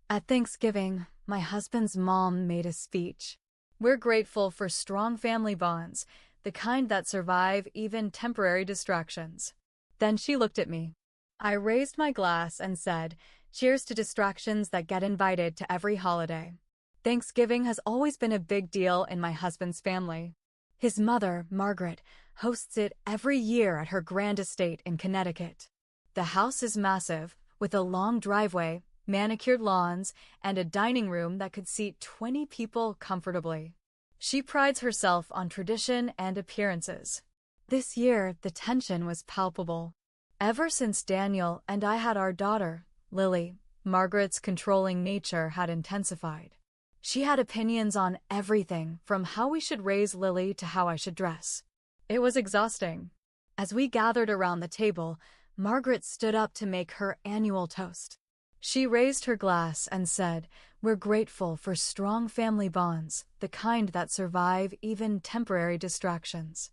At Thanksgiving, my husband's mom made a speech. We're grateful for strong family bonds, the kind that survive even temporary distractions. Then she looked at me. I raised my glass and said, "Cheers to distractions that get invited to every holiday." Thanksgiving has always been a big deal in my husband's family. His mother, Margaret, hosts it every year at her grand estate in Connecticut. The house is massive, with a long driveway, manicured lawns, and a dining room that could seat 20 people comfortably. She prides herself on tradition and appearances. This year, the tension was palpable. Ever since Daniel and I had our daughter, Lily, Margaret's controlling nature had intensified. She had opinions on everything from how we should raise Lily to how I should dress. It was exhausting. As we gathered around the table, Margaret stood up to make her annual toast. She raised her glass and said, "We're grateful for strong family bonds, the kind that survive even temporary distractions."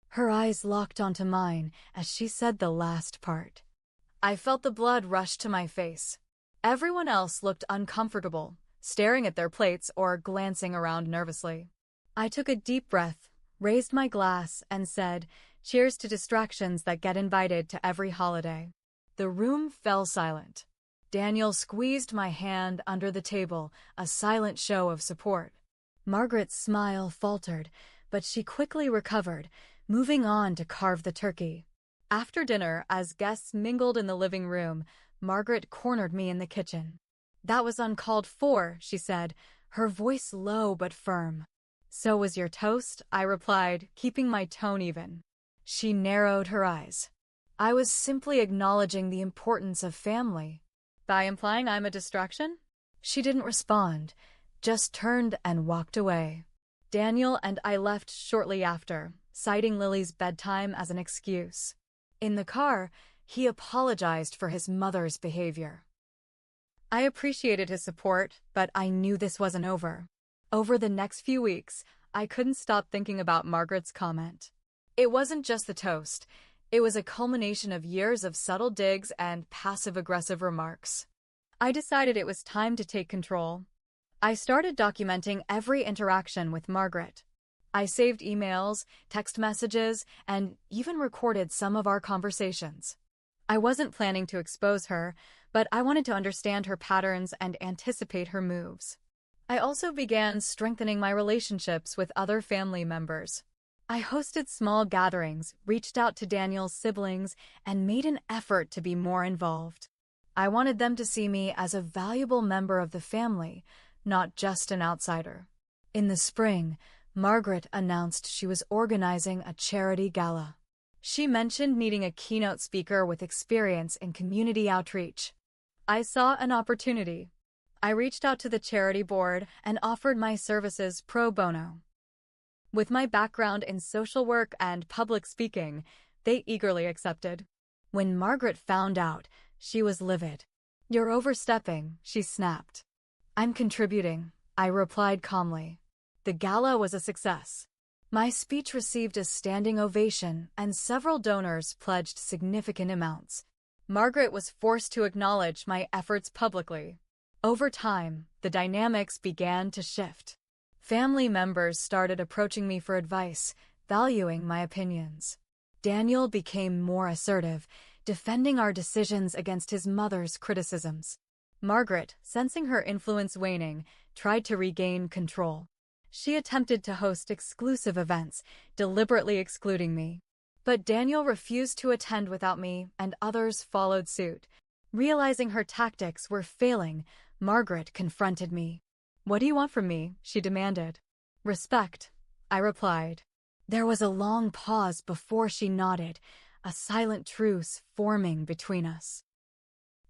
Her eyes locked onto mine as she said the last part. I felt the blood rush to my face. Everyone else looked uncomfortable, staring at their plates or glancing around nervously. I took a deep breath, raised my glass, and said, "Cheers to distractions that get invited to every holiday." The room fell silent. Daniel squeezed my hand under the table, a silent show of support. Margaret's smile faltered, but she quickly recovered, moving on to carve the turkey. After dinner, as guests mingled in the living room, Margaret cornered me in the kitchen. "That was uncalled for," she said, her voice low but firm. "So was your toast," I replied, keeping my tone even. She narrowed her eyes. "I was simply acknowledging the importance of family." "By implying I'm a distraction?" She didn't respond, just turned and walked away. Daniel and I left shortly after, citing Lily's bedtime as an excuse. In the car, he apologized for his mother's behavior. I appreciated his support, but I knew this wasn't over. Over the next few weeks, I couldn't stop thinking about Margaret's comment. It wasn't just the toast. It was a culmination of years of subtle digs and passive-aggressive remarks. I decided it was time to take control. I started documenting every interaction with Margaret. I saved emails, text messages, and even recorded some of our conversations. I wasn't planning to expose her, but I wanted to understand her patterns and anticipate her moves. I also began strengthening my relationships with other family members. I hosted small gatherings, reached out to Daniel's siblings, and made an effort to be more involved. I wanted them to see me as a valuable member of the family, not just an outsider. In the spring, Margaret announced she was organizing a charity gala. She mentioned needing a keynote speaker with experience in community outreach. I saw an opportunity. I reached out to the charity board and offered my services pro bono. With my background in social work and public speaking, they eagerly accepted. When Margaret found out, she was livid. "You're overstepping," she snapped. "I'm contributing," I replied calmly. The gala was a success. My speech received a standing ovation, and several donors pledged significant amounts. Margaret was forced to acknowledge my efforts publicly. Over time, the dynamics began to shift. Family members started approaching me for advice, valuing my opinions. Daniel became more assertive, defending our decisions against his mother's criticisms. Margaret, sensing her influence waning, tried to regain control. She attempted to host exclusive events, deliberately excluding me. But Daniel refused to attend without me, and others followed suit. Realizing her tactics were failing, Margaret confronted me. "What do you want from me?" she demanded. "Respect," I replied. There was a long pause before she nodded, a silent truce forming between us.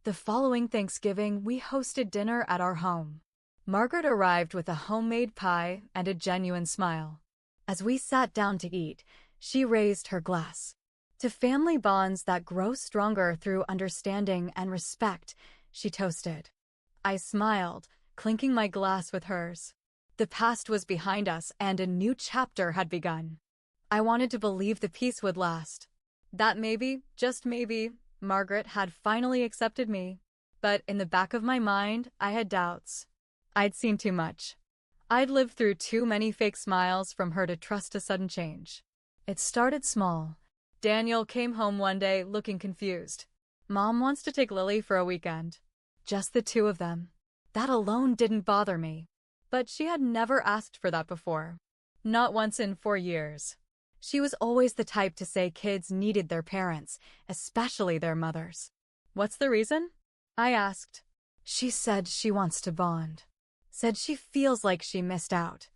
The following Thanksgiving, we hosted dinner at our home. Margaret arrived with a homemade pie and a genuine smile. As we sat down to eat, she raised her glass. "To family bonds that grow stronger through understanding and respect," she toasted. I smiled, clinking my glass with hers. The past was behind us and a new chapter had begun. I wanted to believe the peace would last. That maybe, just maybe, Margaret had finally accepted me. But in the back of my mind, I had doubts. I'd seen too much. I'd lived through too many fake smiles from her to trust a sudden change. It started small. Daniel came home one day looking confused. Mom wants to take Lily for a weekend. Just the two of them. That alone didn't bother me. But she had never asked for that before. Not once in 4 years. She was always the type to say kids needed their parents, especially their mothers. What's the reason? I asked. She said she wants to bond. Said she feels like she missed out.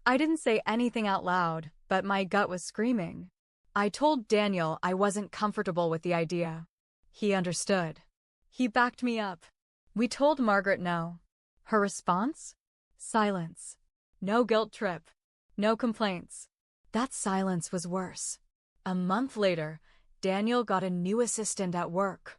I didn't say anything out loud, but my gut was screaming. I told Daniel I wasn't comfortable with the idea. He understood. He backed me up. We told Margaret no. Her response? Silence. No guilt trip. No complaints. That silence was worse. A month later, Daniel got a new assistant at work.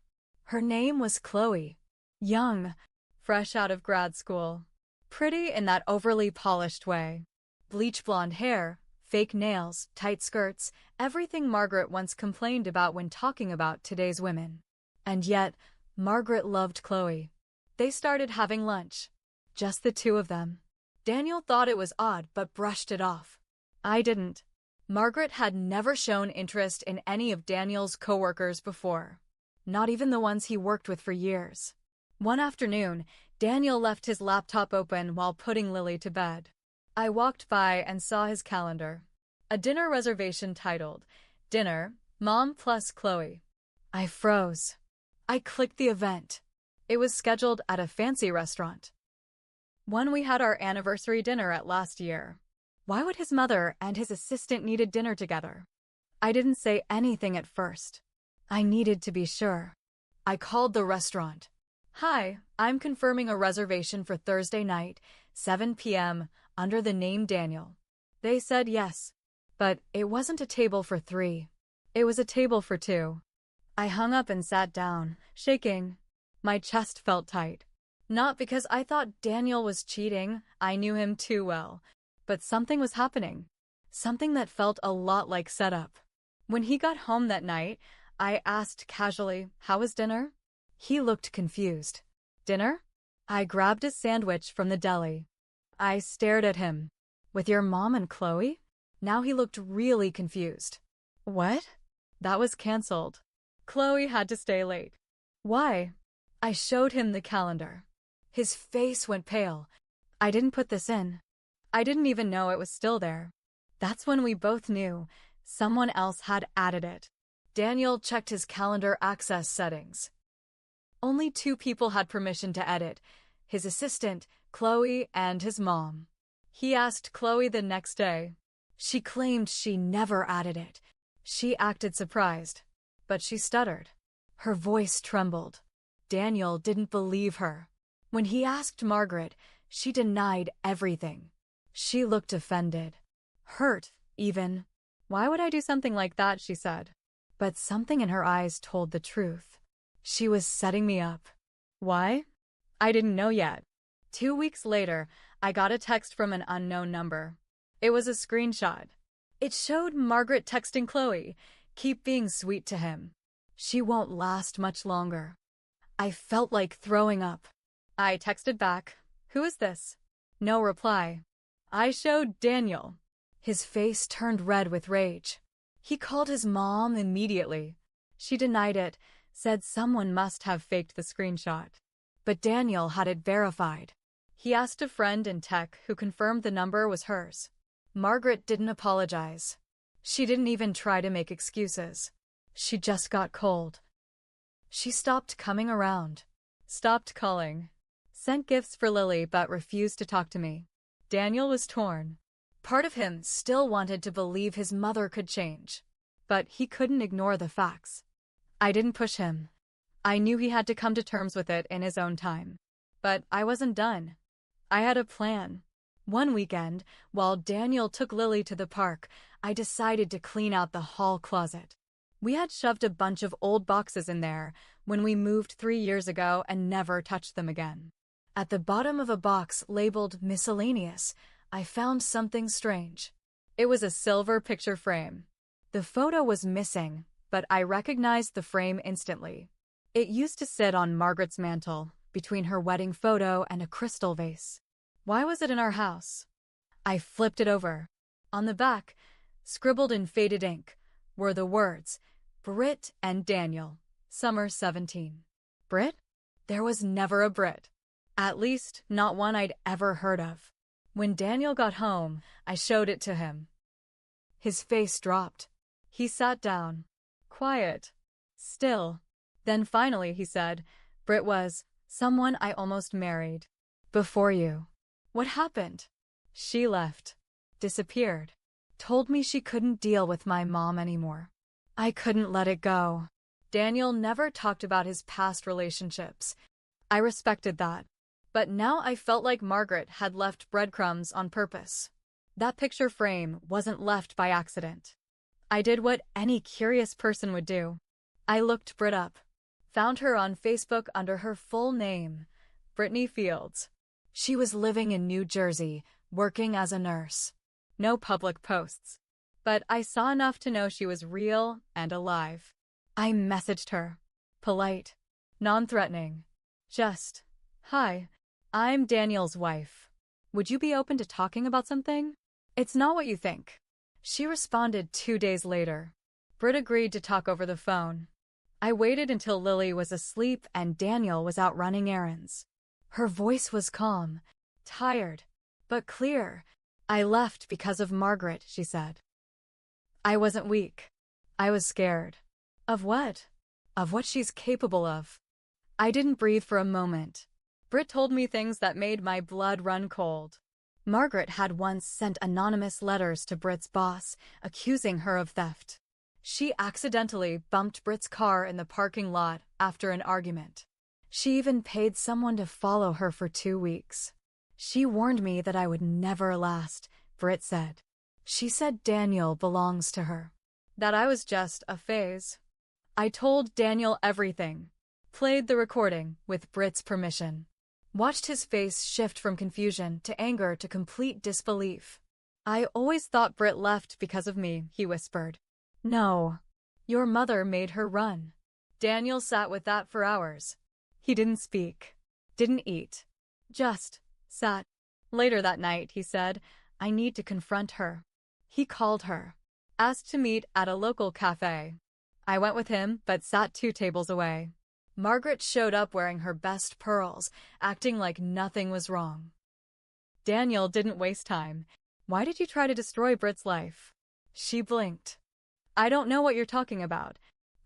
Her name was Chloe. Young, fresh out of grad school. Pretty in that overly polished way. Bleach blonde hair, fake nails, tight skirts, everything Margaret once complained about when talking about today's women. And yet, Margaret loved Chloe. They started having lunch. Just the two of them. Daniel thought it was odd but brushed it off. I didn't. Margaret had never shown interest in any of Daniel's coworkers before. Not even the ones he worked with for years. One afternoon, Daniel left his laptop open while putting Lily to bed. I walked by and saw his calendar. A dinner reservation titled, Dinner, Mom plus Chloe. I froze. I clicked the event. It was scheduled at a fancy restaurant. One we had our anniversary dinner at last year. Why would his mother and his assistant need a dinner together? I didn't say anything at first. I needed to be sure. I called the restaurant. Hi, I'm confirming a reservation for Thursday night, 7 p.m., under the name Daniel. They said yes. But it wasn't a table for 3. It was a table for 2. I hung up and sat down, shaking. My chest felt tight. Not because I thought Daniel was cheating, I knew him too well. But something was happening. Something that felt a lot like setup. When he got home that night, I asked casually, "How was dinner?" He looked confused. Dinner? I grabbed a sandwich from the deli. I stared at him. With your mom and Chloe? Now he looked really confused. What? That was canceled. Chloe had to stay late. Why? I showed him the calendar. His face went pale. I didn't put this in. I didn't even know it was still there. That's when we both knew someone else had added it. Daniel checked his calendar access settings. Only 2 people had permission to edit, his assistant, Chloe, and his mom. He asked Chloe the next day. She claimed she never added it. She acted surprised, but she stuttered. Her voice trembled. Daniel didn't believe her. When he asked Margaret, she denied everything. She looked offended. Hurt, even. Why would I do something like that, she said. But something in her eyes told the truth. She was setting me up. Why? I didn't know yet. 2 weeks later, I got a text from an unknown number. It was a screenshot. It showed Margaret texting Chloe, "Keep being sweet to him. She won't last much longer." I felt like throwing up. I texted back, "Who is this?" No reply. I showed Daniel. His face turned red with rage. He called his mom immediately. She denied it, said someone must have faked the screenshot. But Daniel had it verified. He asked a friend in tech who confirmed the number was hers. Margaret didn't apologize. She didn't even try to make excuses. She just got cold. She stopped coming around. Stopped calling. Sent gifts for Lily but refused to talk to me. Daniel was torn. Part of him still wanted to believe his mother could change. But he couldn't ignore the facts. I didn't push him. I knew he had to come to terms with it in his own time. But I wasn't done. I had a plan. One weekend, while Daniel took Lily to the park, I decided to clean out the hall closet. We had shoved a bunch of old boxes in there when we moved 3 years ago and never touched them again. At the bottom of a box labeled miscellaneous, I found something strange. It was a silver picture frame. The photo was missing, but I recognized the frame instantly. It used to sit on Margaret's mantel, between her wedding photo and a crystal vase. Why was it in our house? I flipped it over. On the back, scribbled in faded ink, were the words, Britt and Daniel, summer 17. Britt? There was never a Britt. At least, not one I'd ever heard of. When Daniel got home, I showed it to him. His face dropped. He sat down. Quiet. Still. Then finally he said, Britt was someone I almost married. Before you. What happened? She left. Disappeared. Told me she couldn't deal with my mom anymore. I couldn't let it go. Daniel never talked about his past relationships. I respected that. But now I felt like Margaret had left breadcrumbs on purpose. That picture frame wasn't left by accident. I did what any curious person would do. I looked Britt up. Found her on Facebook under her full name, Brittany Fields. She was living in New Jersey, working as a nurse. No public posts. But I saw enough to know she was real and alive. I messaged her. Polite. Non-threatening. Just, hi, I'm Daniel's wife. Would you be open to talking about something? It's not what you think. She responded 2 days later. Britt agreed to talk over the phone. I waited until Lily was asleep and Daniel was out running errands. Her voice was calm, tired, but clear. I left because of Margaret, she said. I wasn't weak. I was scared. Of what? Of what she's capable of. I didn't breathe for a moment. Britt told me things that made my blood run cold. Margaret had once sent anonymous letters to Britt's boss, accusing her of theft. She accidentally bumped Britt's car in the parking lot after an argument. She even paid someone to follow her for 2 weeks. She warned me that I would never last, Britt said. She said Daniel belongs to her. That I was just a phase. I told Daniel everything. Played the recording with Britt's permission. Watched his face shift from confusion to anger to complete disbelief. I always thought Britt left because of me, he whispered. No. Your mother made her run. Daniel sat with that for hours. He didn't speak. Didn't eat. Just sat. Later that night, he said, I need to confront her. He called her. Asked to meet at a local cafe. I went with him, but sat 2 tables away. Margaret showed up wearing her best pearls, acting like nothing was wrong. Daniel didn't waste time. Why did you try to destroy Britt's life? She blinked. I don't know what you're talking about.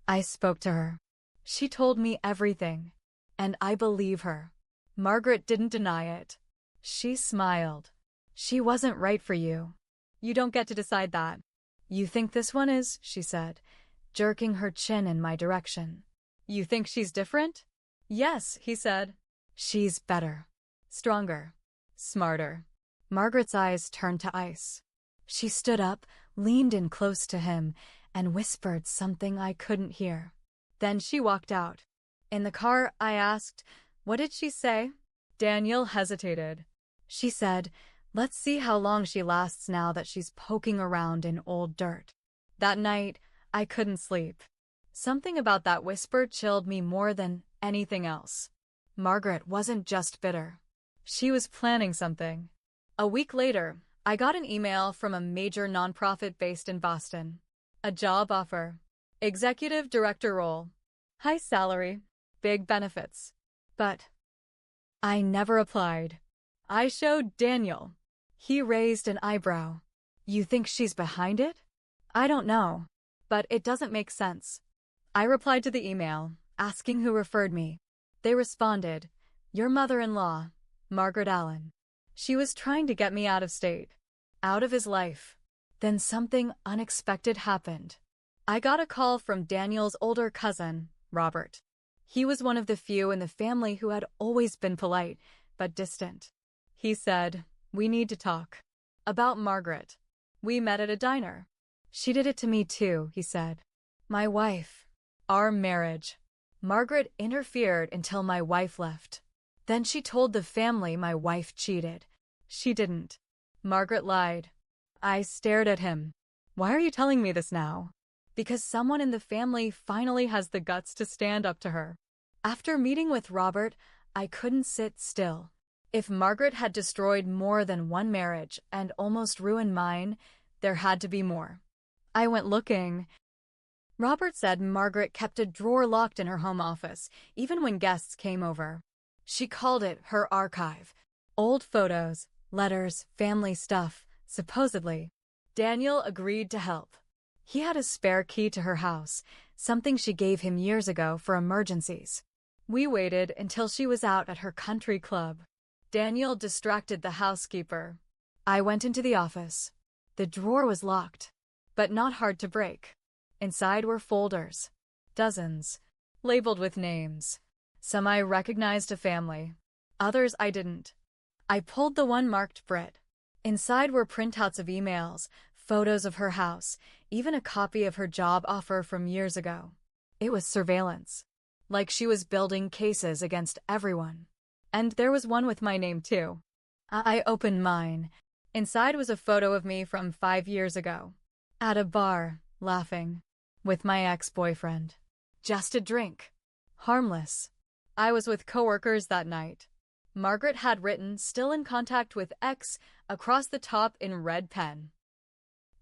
I spoke to her. She told me everything. And I believe her. Margaret didn't deny it. She smiled. She wasn't right for you. You don't get to decide that. You think this one is, she said, jerking her chin in my direction. You think she's different? Yes, he said. She's better. Stronger. Smarter. Margaret's eyes turned to ice. She stood up, leaned in close to him, and whispered something I couldn't hear. Then she walked out. In the car, I asked, what did she say? Daniel hesitated. She said, let's see how long she lasts now that she's poking around in old dirt. That night, I couldn't sleep. Something about that whisper chilled me more than anything else. Margaret wasn't just bitter. She was planning something. A week later, I got an email from a major nonprofit based in Boston. A job offer. Executive director role. High salary. Big benefits. But I never applied. I showed Daniel. He raised an eyebrow. You think she's behind it? I don't know. But it doesn't make sense. I replied to the email, asking who referred me. They responded, your mother-in-law, Margaret Allen. She was trying to get me out of state, out of his life. Then something unexpected happened. I got a call from Daniel's older cousin, Robert. He was one of the few in the family who had always been polite, but distant. He said, we need to talk. About Margaret. We met at a diner. She did it to me too, he said. My wife. Our marriage. Margaret interfered until my wife left. Then she told the family my wife cheated. She didn't. Margaret lied. I stared at him. Why are you telling me this now? Because someone in the family finally has the guts to stand up to her. After meeting with Robert, I couldn't sit still. If Margaret had destroyed more than one marriage and almost ruined mine, there had to be more. I went looking. Robert said Margaret kept a drawer locked in her home office, even when guests came over. She called it her archive. Old photos, letters, family stuff, supposedly. Daniel agreed to help. He had a spare key to her house, something she gave him years ago for emergencies. We waited until she was out at her country club. Daniel distracted the housekeeper. I went into the office. The drawer was locked, but not hard to break. Inside were folders. Dozens. Labeled with names. Some I recognized a family. Others I didn't. I pulled the one marked Brit. Inside were printouts of emails, photos of her house, even a copy of her job offer from years ago. It was surveillance. Like she was building cases against everyone. And there was one with my name too. I opened mine. Inside was a photo of me from 5 years ago. At a bar, laughing. With my ex-boyfriend. Just a drink. Harmless. I was with coworkers that night. Margaret had written, "Still in contact with X," across the top in red pen.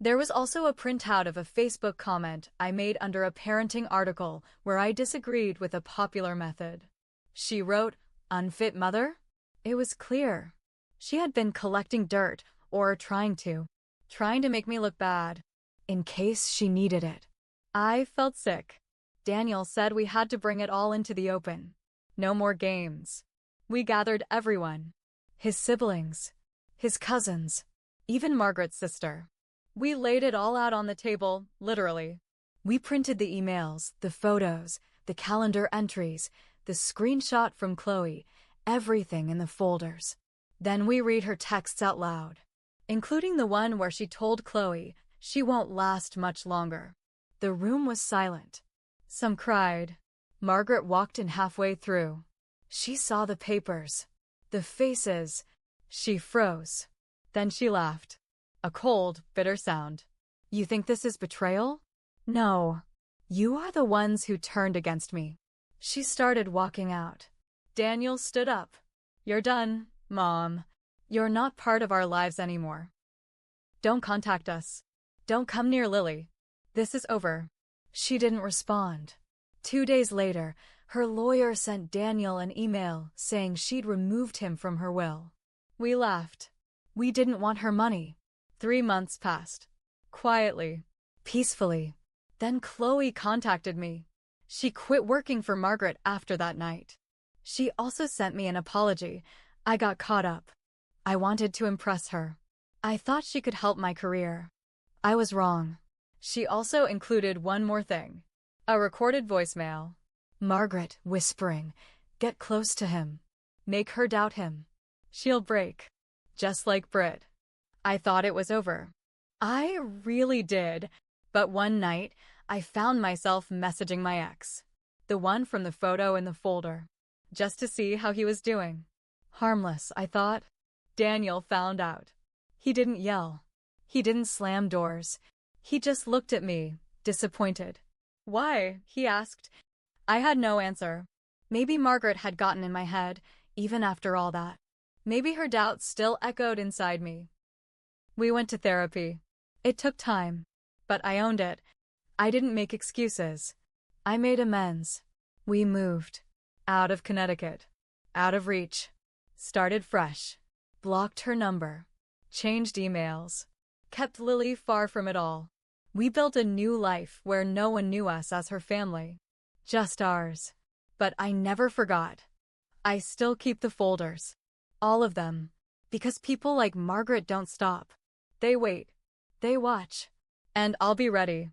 There was also a printout of a Facebook comment I made under a parenting article where I disagreed with a popular method. She wrote, "Unfit mother?" It was clear. She had been collecting dirt, or trying to make me look bad, in case she needed it. I felt sick. Daniel said we had to bring it all into the open. No more games. We gathered everyone. His siblings. His cousins. Even Margaret's sister. We laid it all out on the table, literally. We printed the emails, the photos, the calendar entries, the screenshot from Chloe, everything in the folders. Then we read her texts out loud, including the one where she told Chloe she won't last much longer. The room was silent. Some cried. Margaret walked in halfway through. She saw the papers, the faces. She froze. Then she laughed. A cold, bitter sound. "You think this is betrayal?" "No. You are the ones who turned against me." She started walking out. Daniel stood up. "You're done, Mom. You're not part of our lives anymore. Don't contact us. Don't come near Lily. This is over." She didn't respond. 2 days later, her lawyer sent Daniel an email saying she'd removed him from her will. We laughed. We didn't want her money. 3 months passed. Quietly. Peacefully. Then Chloe contacted me. She quit working for Margaret after that night. She also sent me an apology. I got caught up. I wanted to impress her. I thought she could help my career. I was wrong. She also included one more thing. A recorded voicemail. Margaret whispering, "Get close to him. Make her doubt him. She'll break. Just like Brit." I thought it was over. I really did. But one night, I found myself messaging my ex. The one from the photo in the folder. Just to see how he was doing. Harmless, I thought. Daniel found out. He didn't yell. He didn't slam doors. He just looked at me, disappointed. "Why?" he asked. I had no answer. Maybe Margaret had gotten in my head, even after all that. Maybe her doubts still echoed inside me. We went to therapy. It took time, but I owned it. I didn't make excuses. I made amends. We moved. Out of Connecticut. Out of reach. Started fresh. Blocked her number. Changed emails. Kept Lily far from it all. We built a new life where no one knew us as her family. Just ours. But I never forgot. I still keep the folders. All of them. Because people like Margaret don't stop. They wait. They watch. And I'll be ready.